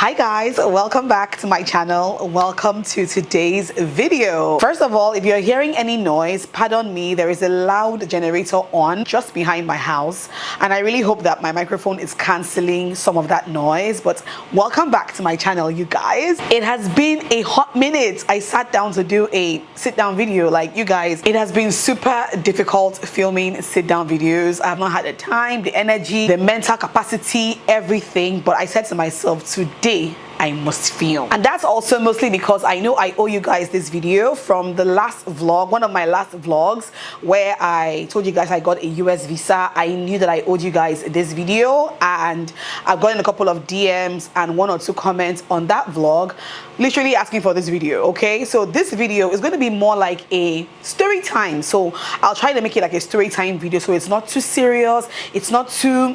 Hi guys, welcome back to my channel. Welcome to today's video. First of all, if you're hearing any noise, pardon me, there is a loud generator on just behind my house, and I really hope that my microphone is canceling some of that noise. But welcome back to my channel, you guys. It has been a hot minute. I sat down to do a sit-down video. Like, you guys, it has been super difficult filming sit-down videos. I have not had the time, the energy, the mental capacity, everything. But I said to myself, today I must film. And that's also mostly because I know I owe you guys this video from the last vlog, one of my last vlogs, where I told you guys I got a US visa. I knew that I owed you guys this video, and I've gotten a couple of DMs and one or two comments on that vlog literally asking for this video. Okay, so this video is going to be more like a story time. So I'll try to make it like a story time video, so it's not too serious, it's not too,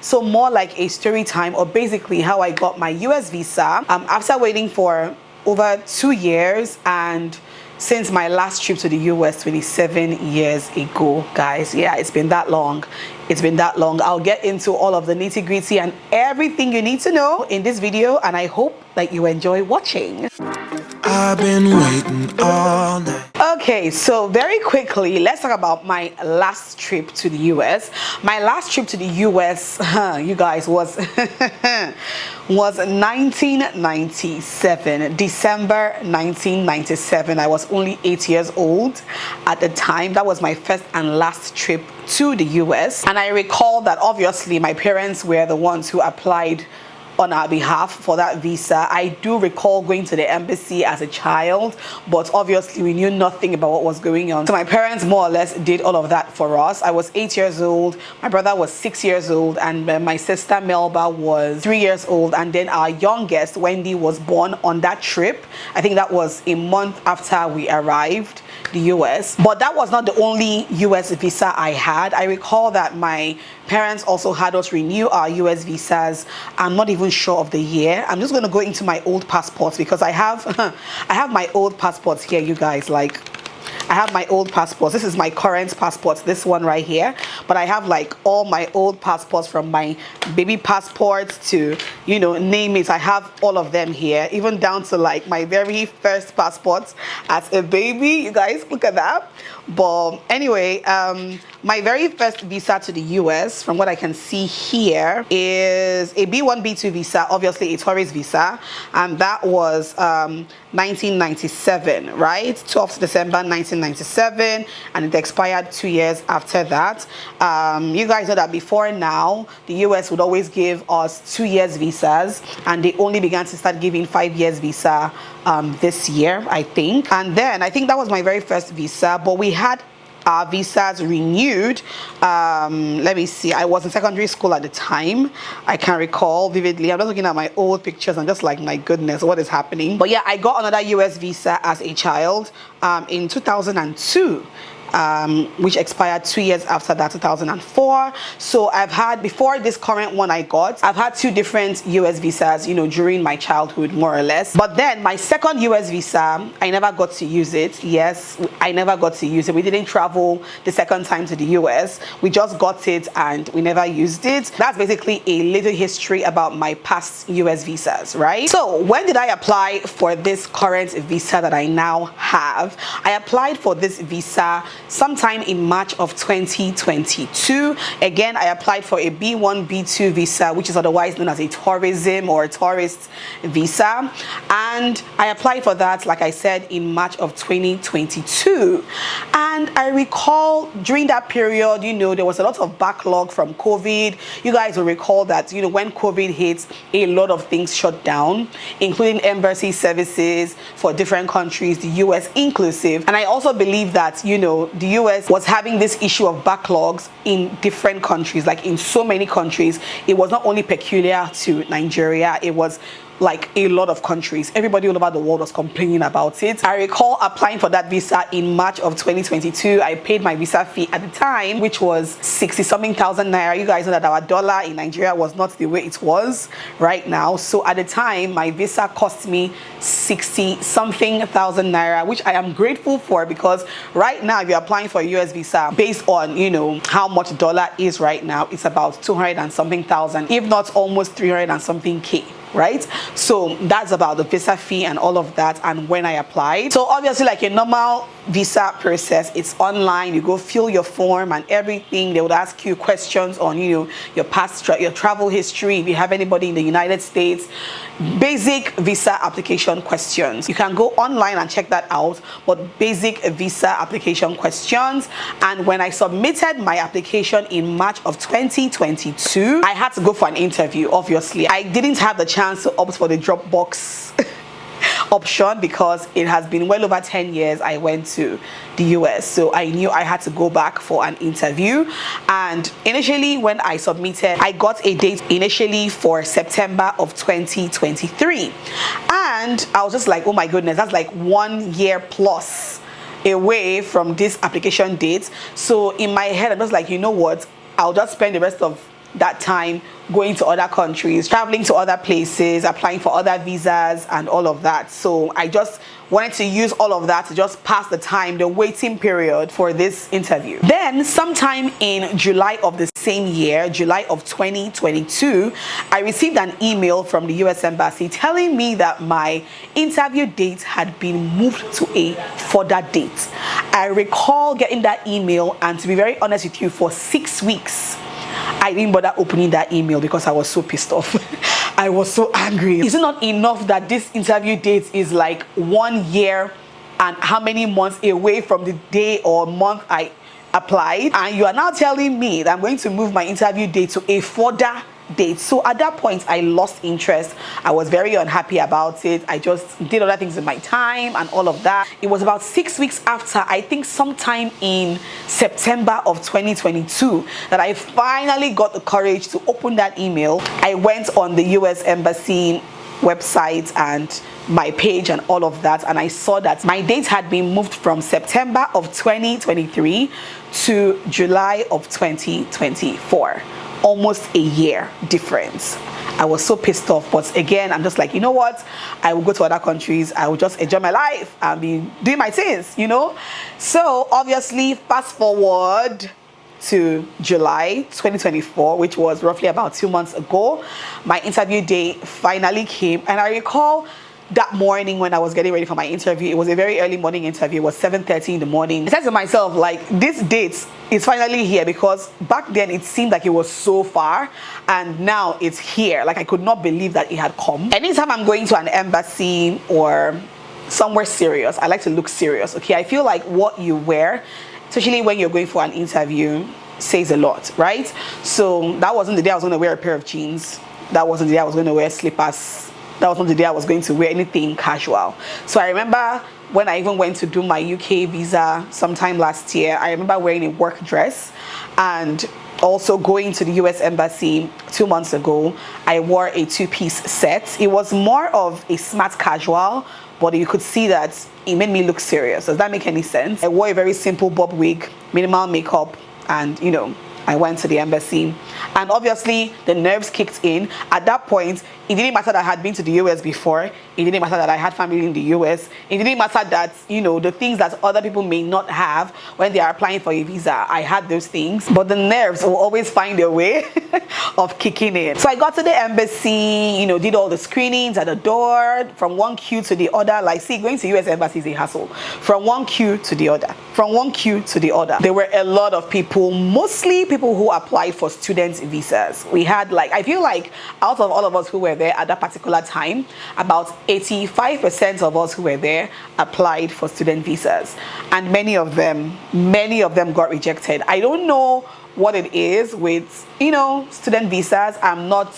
so more like a story time, or basically how I got my US visa after waiting for over 2 years, and since my last trip to the US 27 years ago, guys. Yeah, it's been that long. It's been that long. I'll get into all of the nitty-gritty and everything you need to know in this video, and I hope that you enjoy watching. I've been waiting all night. Okay, so very quickly, let's talk about my last trip to the US. My last trip to the US, you guys, was 1997, December 1997. I was only 8 years old at the time. That was my first and last trip to the US. And I recall that obviously my parents were the ones who applied on our behalf for that visa. I do recall going to the embassy as a child, but obviously we knew nothing about what was going on. So my parents more or less did all of that for us. I was 8 years old, my brother was 6 years old, and my sister Melba was 3 years old, and then our youngest Wendy was born on that trip. I think that was a month after we arrived the US. But that was not the only US visa I had. I recall that my parents also had us renew our US visas. I'm not even sure of the year. I'm just going to go into my old passports, because I have I have my old passports here, you guys. Like, I have my old passports. This is my current passport, this one right here. But I have like all my old passports, from my baby passports to, name it. I have all of them here, even down to like my very first passport as a baby. You guys, look at that. But anyway, my very first visa to the US, from what I can see here, is a B1, B2 visa, obviously a tourist visa, and that was 1997, right? 12th December 1997, and it expired 2 years after that. You guys know that before now, the US would always give us 2 years visas, and they only began to start giving 5 years visa this year, I think. And then I think that was my very first visa, but we had our visas renewed. Let me see, I was in secondary school at the time. I can recall vividly. I'm just looking at my old pictures and just like, my goodness, what is happening? But yeah, I got another US visa as a child in 2002. Which expired 2 years after that, 2004. So I've had, before this current one I got, I've had 2 different US visas, during my childhood, more or less. But then my second US visa, I never got to use it. Yes, I never got to use it. We didn't travel the second time to the US. We just got it and we never used it. That's basically a little history about my past US visas, right? So when did I apply for this current visa that I now have? I applied for this visa sometime in March of 2022. Again, I applied for a B1, B2 visa, which is otherwise known as a tourism or a tourist visa. And I applied for that, like I said, in March of 2022. And I recall during that period, there was a lot of backlog from COVID. You guys will recall that, when COVID hit, a lot of things shut down, including embassy services for different countries, the US inclusive. And I also believe that, the US was having this issue of backlogs in different countries, like in so many countries. It was not only peculiar to Nigeria, it was like a lot of countries. Everybody all over the world was complaining about it. I recall applying for that visa in March of 2022. I paid my visa fee at the time, which was 60-something thousand naira. You guys know that our dollar in Nigeria was not the way it was right now. So at the time, my visa cost me 60-something thousand naira, which I am grateful for, because right now, if you're applying for a US visa, based on, how much dollar is right now, it's about 200 and something thousand, if not almost 300 and something K. right? So that's about the visa fee and all of that, and when I applied. So obviously, like a normal visa process, it's online. You go fill your form and everything. They would ask you questions on, you know, your past, your travel history, if you have anybody in the United States, basic visa application questions. You can go online and check that out, but basic visa application questions. And when I submitted my application in March of 2022, I had to go for an interview. Obviously, I didn't have the chance to opt for the Dropbox option because it has been well over 10 years I went to the US, so I knew I had to go back for an interview. And initially when I submitted, I got a date initially for September of 2023, and I was just like, oh my goodness, that's like 1 year plus away from this application date. So in my head, I'm just like, you know what, I'll just spend the rest of that time going to other countries, traveling to other places, applying for other visas and all of that. So I just wanted to use all of that to just pass the time, the waiting period for this interview. Then sometime in July of the same year, July of 2022, I received an email from the US Embassy telling me that my interview date had been moved to a further date. I recall getting that email, and to be very honest with you, for 6 weeks I didn't bother opening that email because I was so pissed off. I was so angry. Is it not enough that this interview date is like 1 year and how many months away from the day or month I applied, and you are now telling me that I'm going to move my interview date to a further date? So at that point I lost interest. I was very unhappy about it. I just did other things in my time and all of that. It was about 6 weeks after, I think sometime in September of 2022, that I finally got the courage to open that email. I went on the US Embassy website and my page and all of that, and I saw that my date had been moved from September of 2023 to July of 2024. Almost a year difference. I was so pissed off, but again, I'm just like, you know what, I will go to other countries, I will just enjoy my life and be doing my things, you know. So obviously, fast forward to July 2024, which was roughly about 2 months ago, my interview day finally came. And I recall that morning when I was getting ready for my interview, it was a very early morning interview. It was 7:30 in the morning. I said to myself, like, this date is finally here, because back then it seemed like it was so far, and now it's here. Like, I could not believe that it had come. Anytime I'm going to an embassy or somewhere serious, I like to look serious. Okay, I feel like what you wear, especially when you're going for an interview, says a lot, right? So that wasn't the day I was going to wear a pair of jeans. That wasn't the day I was going to wear slippers. That wasn't the day I was going to wear anything casual. So I remember when I even went to do my UK visa sometime last year, I remember wearing a work dress, and also going to the US Embassy 2 months ago, I wore a two-piece set. It was more of a smart casual, but you could see that it made me look serious. Does that make any sense? I wore a very simple bob wig, minimal makeup, and you know, I went to the embassy, and obviously the nerves kicked in. At that point, it didn't matter that I had been to the US before. It didn't matter that I had family in the US. It didn't matter that, you know, the things that other people may not have when they are applying for a visa. I had those things, but the nerves will always find their way of kicking in. So I got to the embassy, you know, did all the screenings at the door, from one queue to the other. Like, see, going to US embassy is a hassle. From one queue to the other, from one queue to the other. There were a lot of people, mostly people who applied for student visas. We had, like, I feel like out of all of us who were there at that particular time, about 85% of us who were there applied for student visas, and many of them got rejected. I don't know what it is with, you know, student visas. I'm not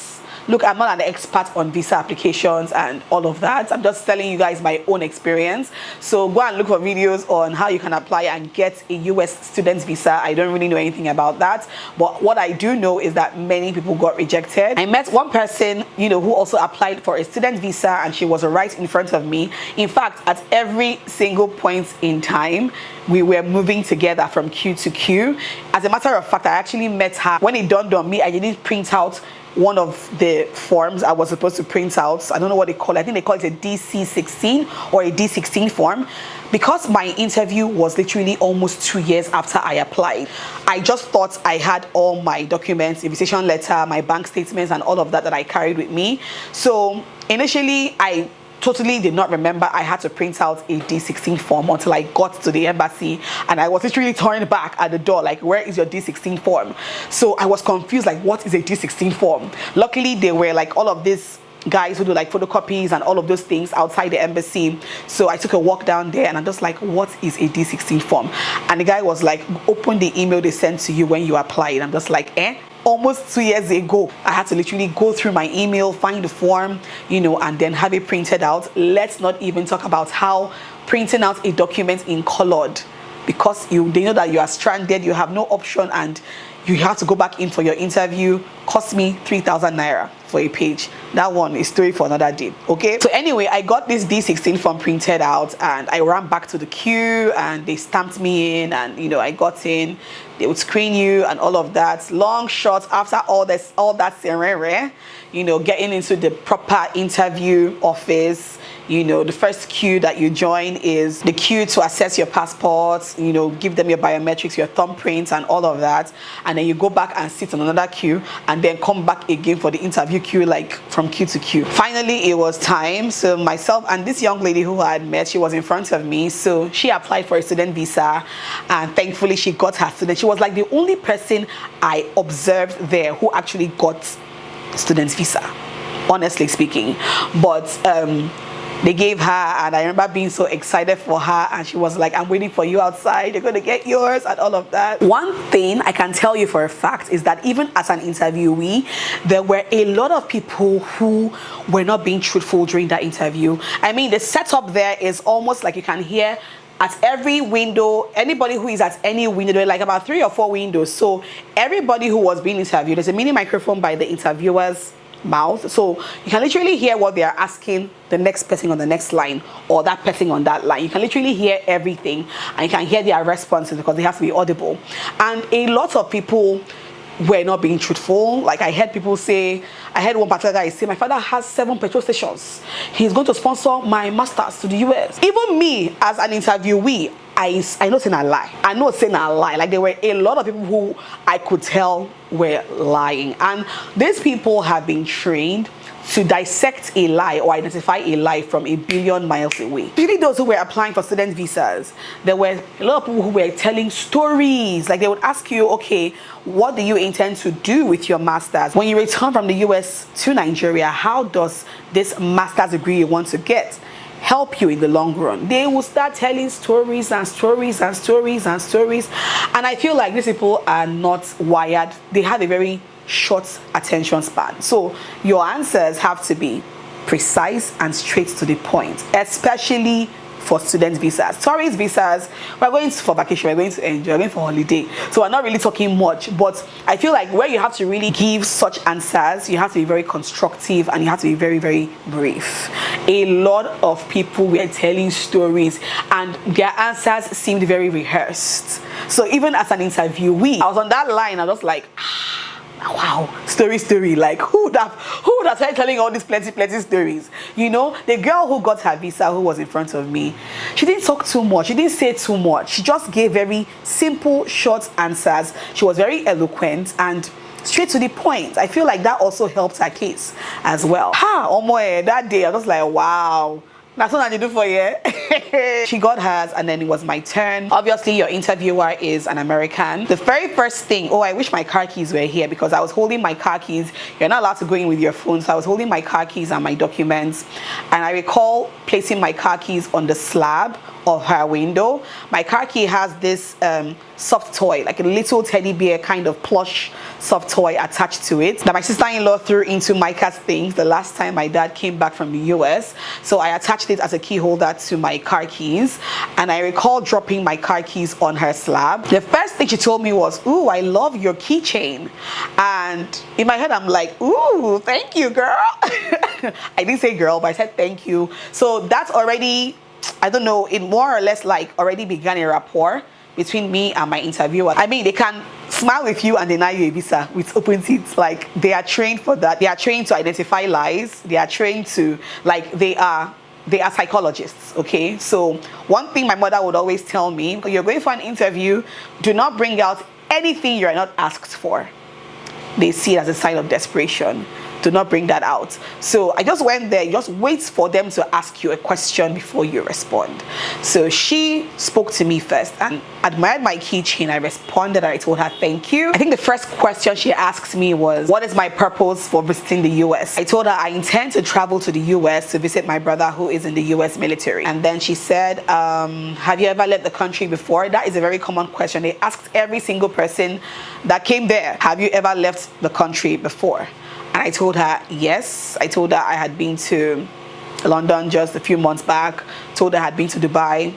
an expert on visa applications and all of that. I'm just telling you guys my own experience. So go and look for videos on how you can apply and get a US student visa. I don't really know anything about that, but what I do know is that many people got rejected. I met one person, you know, who also applied for a student visa, and she was right in front of me. In fact, at every single point in time, we were moving together from queue to queue. As a matter of fact, I actually met her. When it dawned on me, I didn't print out one of the forms I was supposed to print out. I don't know what they call it. I think they call it a DC-16 or a D16 form. Because my interview was literally almost 2 years after I applied, I just thought I had all my documents, invitation letter, my bank statements, and all of that I carried with me. So initially, I totally did not remember I had to print out a D16 form until I got to the embassy, and I was literally turned back at the door like, where is your D16 form? So I was confused, like, what is a D16 form? Luckily, they were like all of these guys who do like photocopies and all of those things outside the embassy. So I took a walk down there and I'm just like, what is a D16 form? And the guy was like, open the email they sent to you when you applied. I'm just like, almost 2 years ago, I had to literally go through my email, find the form, you know, and then have it printed out. Let's not even talk about how printing out a document in colored, because they know that you are stranded, you have no option, and you have to go back in for your interview. Cost me 3,000 naira for a page. That one is story for another day. Okay, so anyway, I got this D16 form printed out and I ran back to the queue and they stamped me in, and you know, I got in. They would screen you and all of that. Long shot after all that serere, you know, getting into the proper interview office. You know, the first queue that you join is the queue to assess your passports, you know, give them your biometrics, your thumbprints and all of that. And then you go back and sit on another queue and then come back again for the interview queue, like from queue to queue. Finally, it was time. So myself and this young lady who I had met, she was in front of me. So she applied for a student visa and thankfully she got her student. She was like the only person I observed there who actually got student visa, honestly speaking. But they gave her, and I remember being so excited for her, and she was like, I'm waiting for you outside, you're going to get yours, and all of that. One thing I can tell you for a fact is that even as an interviewee, there were a lot of people who were not being truthful during that interview. I mean, the setup there is almost like you can hear at every window, anybody who is at any window, there are like about 3 or 4 windows. So everybody who was being interviewed, there's a mini microphone by the interviewer's mouth, so you can literally hear what they are asking the next person on the next line or that person on that line. You can literally hear everything and you can hear their responses because they have to be audible. And a lot of people were not being truthful. Like I heard people say, I heard one particular guy say, my father has 7 petrol stations, he's going to sponsor my masters to the US. Even me as an interviewee, I know saying a lie. I know saying a lie. Like there were a lot of people who I could tell were lying. And these people have been trained to dissect a lie or identify a lie from a billion miles away. Usually those who were applying for student visas, there were a lot of people who were telling stories. Like they would ask you, okay, what do you intend to do with your masters? When you return from the US to Nigeria, how does this master's degree you want to get help you in the long run? They will start telling stories and stories and stories and stories. And I feel like these people are not wired. They have a very short attention span. So your answers have to be precise and straight to the point, especially for student visas. Tourist visas, we're going for vacation, we're going to enjoy, we're going for holiday. So we're not really talking much, but I feel like where you have to really give such answers, you have to be very constructive and you have to be very, very brief. A lot of people were telling stories and their answers seemed very rehearsed. So even as an interviewee, I was on that line, I was like, wow, story, like who would have started telling all these plenty stories? You know, the girl who got her visa, who was in front of me, she didn't talk too much, she didn't say too much, she just gave very simple, short answers. She was very eloquent and straight to the point. I feel like that also helped her case as well. That day I was like, wow, that's what I do for you. She got hers and then it was my turn. Obviously your interviewer is an American. The very first thing, I wish my car keys were here because I was holding my car keys. You're not allowed to go in with your phone, so I was holding my car keys and my documents, and I recall placing my car keys on the slab of her window. My car key has this soft toy, like a little teddy bear kind of plush soft toy attached to it that my sister-in-law threw into Micah's things the last time my dad came back from the US. So I attached it as a key holder to my car keys, and I recall dropping my car keys on her slab. The first thing she told me was, ooh, I love your keychain. And in my head I'm like, ooh, thank you, girl. I didn't say girl, but I said thank you. So that's already, I don't know, it more or less like already began a rapport between me and my interviewer. I mean, they can smile with you and deny you a visa with open teeth. Like, they are trained for that. They are trained to identify lies. They are trained to, like, they are psychologists. Okay, so one thing my mother would always tell me: you're going for an interview, do not bring out anything you're not asked for. They see it as a sign of desperation. Do not bring that out. So I just went there. You just wait for them to ask you a question before you respond. So she spoke to me first and admired my keychain. I responded and I told her thank you. I think the first question she asked me was, what is my purpose for visiting the US? I told her I intend to travel to the US to visit my brother who is in the US military. And then she said, have you ever left the country before? That is a very common question. They asked every single person that came there, have you ever left the country before? And I told her yes. I told her I had been to London just a few months back. Told her I had been to Dubai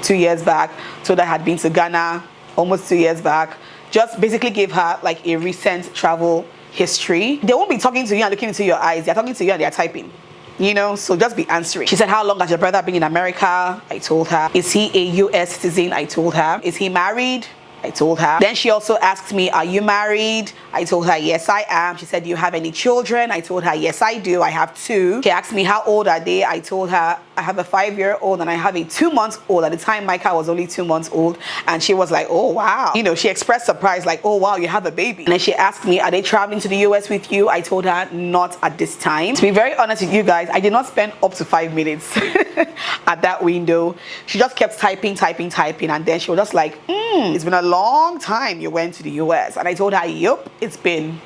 2 years back. Told her I had been to Ghana almost 2 years back. Just basically gave her like a recent travel history. They won't be talking to you and looking into your eyes. They're talking to you and they're typing. You know, so just be answering. She said, how long has your brother been in America? I told her. Is he a US citizen? I told her. Is he married? I told her. Then she also asked me, are you married? I told her, yes, I am. She said, do you have any children? I told her, yes, I do. I have 2. She asked me, how old are they? I told her, I have a 5-year-old and I have a 2-month-old. At the time, Micah was only 2 months old. And she was like, oh, wow. You know, she expressed surprise, like, oh, wow, you have a baby. And then she asked me, are they traveling to the US with you? I told her, not at this time. To be very honest with you guys, I did not spend up to 5 minutes at that window. She just kept typing. And then she was just like, it's been a long time you went to the US. And I told her, yup, it's been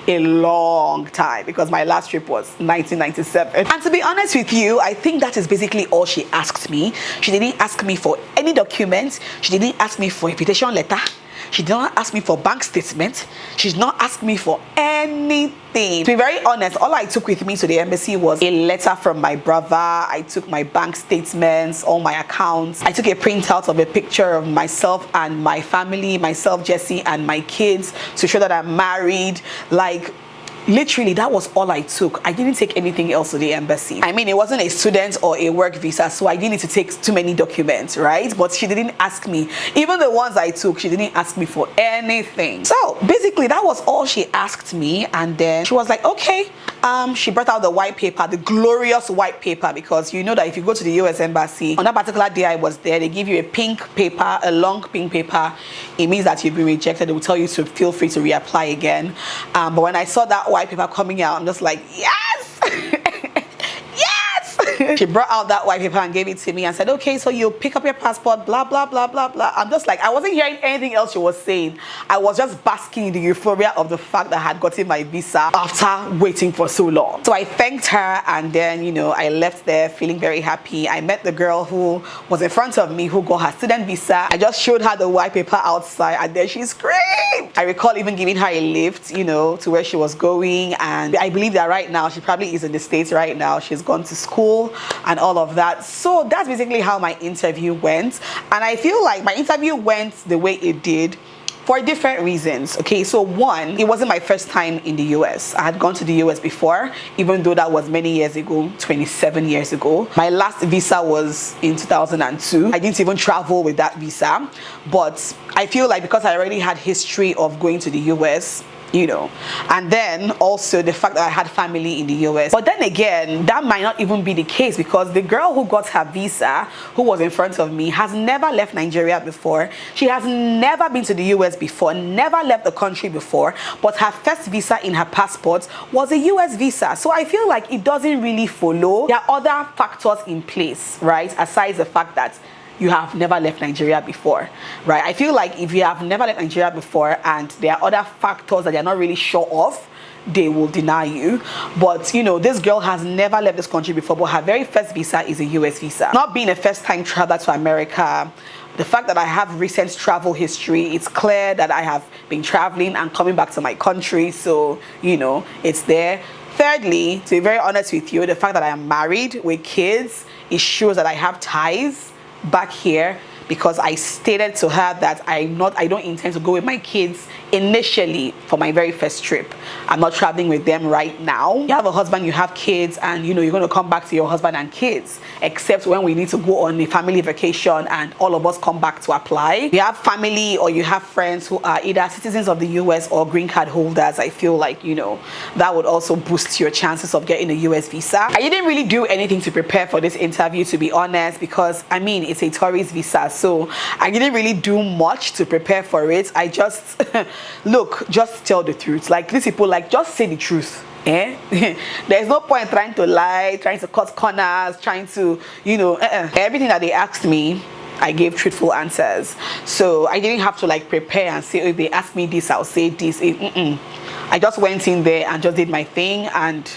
a long time because my last trip was 1997. And to be honest with you, I think that is basically all she asked me. She didn't ask me for any documents. She didn't ask me for invitation letter. She did not ask me for bank statement. She did not ask me for anything. To be very honest, all I took with me to the embassy was a letter from my brother. I took my bank statements, all my accounts. I took a printout of a picture of myself and my family, myself, Jesse, and my kids to show that I'm married. Like, literally, that was all I took. I didn't take anything else to the embassy. I mean, it wasn't a student or a work visa, so I didn't need to take too many documents, right? But she didn't ask me. Even the ones I took, she didn't ask me for anything. So basically, that was all she asked me. And then she was like, okay. She brought out the white paper, the glorious white paper, because you know that if you go to the US embassy, on that particular day I was there, they give you a pink paper, a long pink paper. It means that you've been rejected. They will tell you to feel free to reapply again. But when I saw that white paper coming out, I'm just like, yes! Yes! She brought out that white paper and gave it to me and said, okay, so you pick up your passport, blah, blah, blah, blah, blah. I'm just like, I wasn't hearing anything else she was saying. I was just basking in the euphoria of the fact that I had gotten my visa after waiting for so long. So I thanked her and then, you know, I left there feeling very happy. I met the girl who was in front of me who got her student visa. I just showed her the white paper outside and then she screamed. I recall even giving her a lift, you know, to where she was going. And I believe that right now, she probably is in the States right now. She's gone to school and all of that. So that's basically how my interview went. And I feel like my interview went the way it did for different reasons. Okay, so one, it wasn't my first time in the US. I had gone to the US before, even though that was many years ago, 27 years ago. My last visa was in 2002. I didn't even travel with that visa, but I feel like because I already had history of going to the US, you know, and then also the fact that I had family in the US. But then again, that might not even be the case because the girl who got her visa, who was in front of me, has never left Nigeria before. She has never been to the US before, never left the country before, but her first visa in her passport was a US visa. So I feel like it doesn't really follow. There are other factors in place, right? Aside the fact that you have never left Nigeria before, right? I feel like if you have never left Nigeria before and there are other factors that you're not really sure of, they will deny you. But you know, this girl has never left this country before, but her very first visa is a US visa. Not being a first-time traveler to America, the fact that I have recent travel history, it's clear that I have been traveling and coming back to my country, so you know, it's there. Thirdly, to be very honest with you, the fact that I am married with kids, it shows that I have ties back here, because I stated to her that I don't intend to go with my kids initially for my very first trip. I'm not traveling with them right now. You have a husband, you have kids, and you're going to come back to your husband and kids, except when we need to go on a family vacation and all of us come back to apply. You have family or you have friends who are either citizens of the US or green card holders. I feel like, that would also boost your chances of getting a US visa. I didn't really do anything to prepare for this interview, to be honest, because it's a tourist visa, so I didn't really do much to prepare for it. I just look, just tell the truth. Like, these people, like, just say the truth. There's no point trying to lie, trying to cut corners, trying to everything that they asked me, I gave truthful answers. So I didn't have to like prepare and say, oh, if they ask me this, I'll say this. I just went in there and just did my thing, and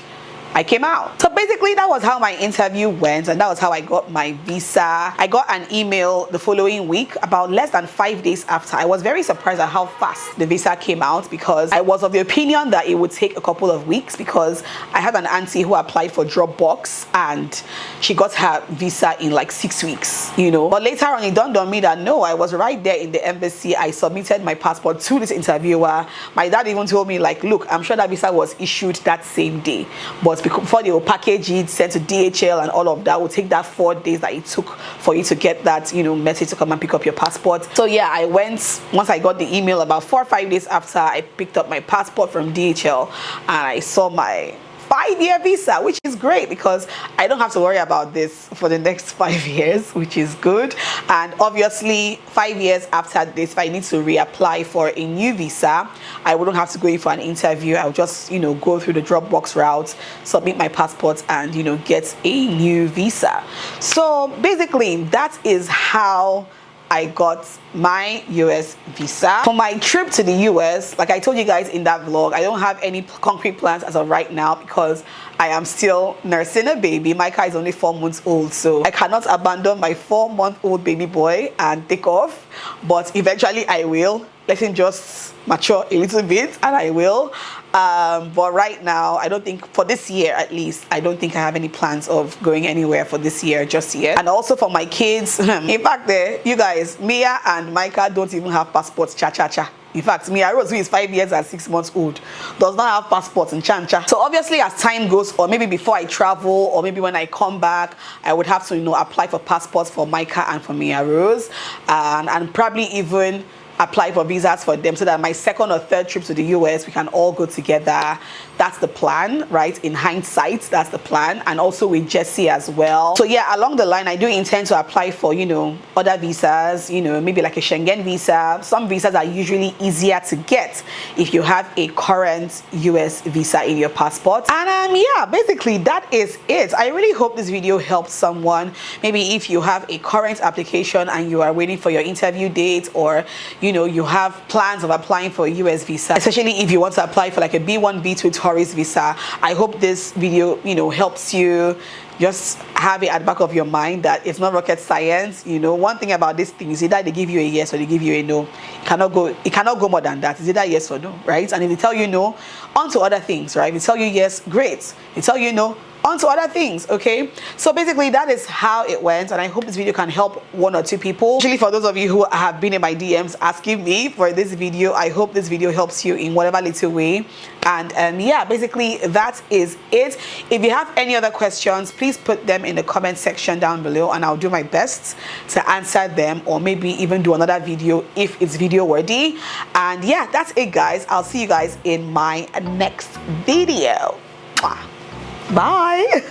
I came out. So basically that was how my interview went, and that was how I got my visa. I got an email the following week, about less than 5 days after. I was very surprised at how fast the visa came out, because I was of the opinion that it would take a couple of weeks, because I had an auntie who applied for Dropbox and she got her visa in like 6 weeks, But later on it dawned on me that no, I was right there in the embassy. I submitted my passport to this interviewer. My dad even told me, like, look, I'm sure that visa was issued that same day, but before they will package it, send to DHL and all of that, will take that 4 days that it took for you to get that message to come and pick up your passport. So yeah, I went, once I got the email, about 4 or 5 days after, I picked up my passport from DHL and I saw my 5-year visa, which is great because I don't have to worry about this for the next 5 years, which is good. And obviously 5 years after this, if I need to reapply for a new visa, I wouldn't have to go in for an interview. I'll just go through the Dropbox route, submit my passport, and get a new visa. So basically that is how I got my US visa. For my trip to the US, like I told you guys in that vlog, I don't have any concrete plans as of right now because I am still nursing a baby. Micah is only 4 months old, so I cannot abandon my 4-month-old baby boy and take off, but eventually I will. Let him just mature a little bit and I will. But right now, I don't think, for this year at least, I don't think I have any plans of going anywhere for this year just yet. And also for my kids, in fact, you guys, Mia and Micah don't even have passports, cha-cha-cha. In fact, Mia Rose, who is 5 years and 6 months old, does not have passports in Chancha. So obviously as time goes, or maybe before I travel, or maybe when I come back, I would have to, apply for passports for Micah and for Mia Rose, and probably even apply for visas for them so that my second or third trip to the US, we can all go together. That's the plan, right? In hindsight, that's the plan. And also with Jesse as well. So yeah, along the line, I do intend to apply for, other visas, maybe like a Schengen visa. Some visas are usually easier to get if you have a current US visa in your passport. And yeah, basically that is it. I really hope this video helped someone. Maybe if you have a current application and you are waiting for your interview date, or you have plans of applying for a US visa, especially if you want to apply for like a B1, B2 tourist visa. I hope this video, helps you just have it at the back of your mind that it's not rocket science. One thing about this thing is either they give you a yes or they give you a no. It cannot go more than that. It's either yes or no, right? And if they tell you no, on to other things, right? If they tell you yes, great. If they tell you no, on to other things, okay? So basically that is how it went, and I hope this video can help 1 or 2 people. Especially for those of you who have been in my DMs asking me for this video, I hope this video helps you in whatever little way. And yeah, basically that is it. If you have any other questions, please put them in the comment section down below and I'll do my best to answer them, or maybe even do another video if it's video worthy. And yeah, that's it guys. I'll see you guys in my next video. Bye.